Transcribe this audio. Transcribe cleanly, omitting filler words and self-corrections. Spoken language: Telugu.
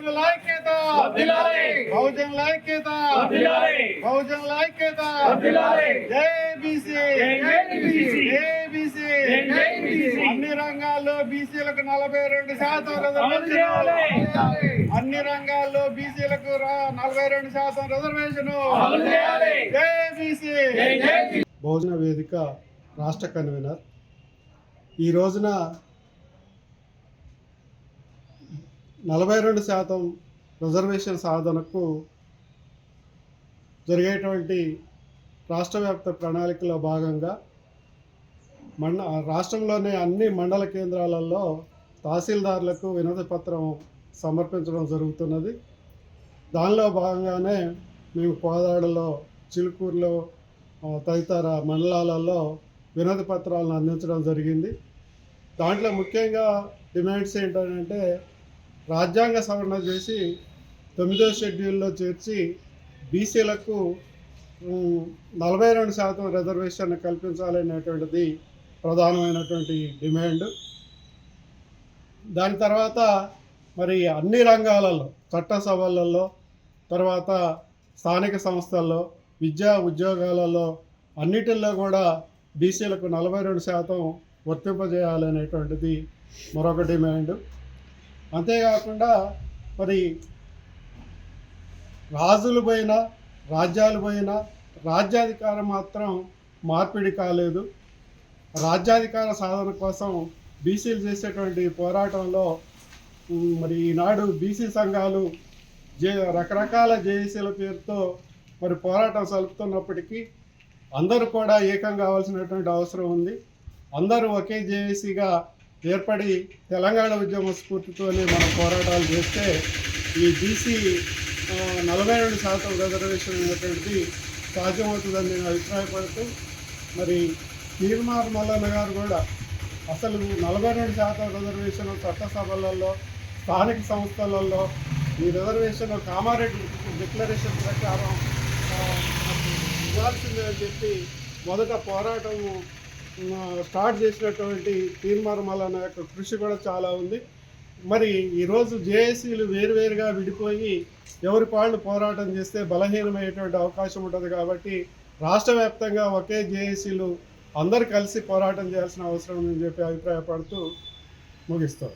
బహుజనుల ఐక్యత బహుజనుల ఐక్యత బహుజనుల ఐక్యత జై బీసీ బీసీ అన్ని రంగాల్లో బీసీలకు 42% రిజర్వేషన్ అన్ని రంగాల్లో బీసీలకు 42% రిజర్వేషన్ జై బీసీ బహుజన వేదిక రాష్ట్ర కన్వీనర్ ఈ రోజున 42% రిజర్వేషన్ సాధనకు జరిగేటువంటి రాష్ట్ర వ్యాప్త ప్రణాళికలో భాగంగా రాష్ట్రంలోని అన్ని మండల కేంద్రాలలో తహసీల్దార్లకు వినతి పత్రం సమర్పించడం జరుగుతున్నది. దానిలో భాగంగానే మేము కోదాడలో, చిలుకూరులో తదితర మండలాలలో వినతి పత్రాలను అందించడం జరిగింది. దాంట్లో ముఖ్యంగా డిమాండ్స్ ఏంటంటే రాజ్యాంగ సవరణ చేసి 9వ షెడ్యూల్లో చేర్చి బీసీలకు 42% రిజర్వేషన్ కల్పించాలనేటువంటిది ప్రధానమైనటువంటి డిమాండ్. దాని తర్వాత మరి అన్ని రంగాలలో, చట్టసభలలో, తర్వాత స్థానిక సంస్థల్లో, విద్యా ఉద్యోగాలలో అన్నిటిల్లో కూడా బీసీలకు 42% వర్తింపజేయాలనేటువంటిది మరొక డిమాండ్. అంతేకాకుండా మరి రాజులు పోయినా, రాజ్యాలు పోయినా రాజ్యాధికారం మాత్రం మార్పిడి కాలేదు. రాజ్యాధికార సాధన కోసం బీసీలు చేసేటువంటి పోరాటంలో మరి ఈనాడు బీసీ సంఘాలు రకరకాల జేఏసీల పేరుతో మరి పోరాటం సలుపుతున్నప్పటికీ అందరూ కూడా ఏకం కావాల్సినటువంటి అవసరం ఉంది. అందరూ ఒకే జేఏసీగా ఏర్పడి తెలంగాణ ఉద్యమ స్ఫూర్తితోనే మనం పోరాటాలు చేస్తే ఈ బీసీ 42% రిజర్వేషన్ అనేటువంటిది సాధ్యమవుతుందని నేను అభిప్రాయపడుతూ, మరి తీర్మార్ మల్లన్న గారు కూడా అసలు 42% రిజర్వేషన్ చట్టసభలలో, స్థానిక సంస్థలలో ఈ రిజర్వేషన్ కామారెడ్డి డిక్లరేషన్ ప్రకారం ఇవ్వాల్సిందే అని చెప్పి మొదట పోరాటం స్టార్ట్ చేసినటువంటి తీర్మార్ మల్లన్న యొక్క కృషి కూడా చాలా ఉంది. మరి ఈరోజు జేఏసీలు వేరువేరుగా విడిపోయి ఎవరి వాళ్ళు పోరాటం చేస్తే బలహీనమయ్యేటువంటి అవకాశం ఉంటుంది. కాబట్టి రాష్ట్ర వ్యాప్తంగా ఒకే జేఏసీలు అందరు కలిసి పోరాటం చేయాల్సిన అవసరం ఉందని చెప్పి అభిప్రాయపడుతూ ముగిస్తాం.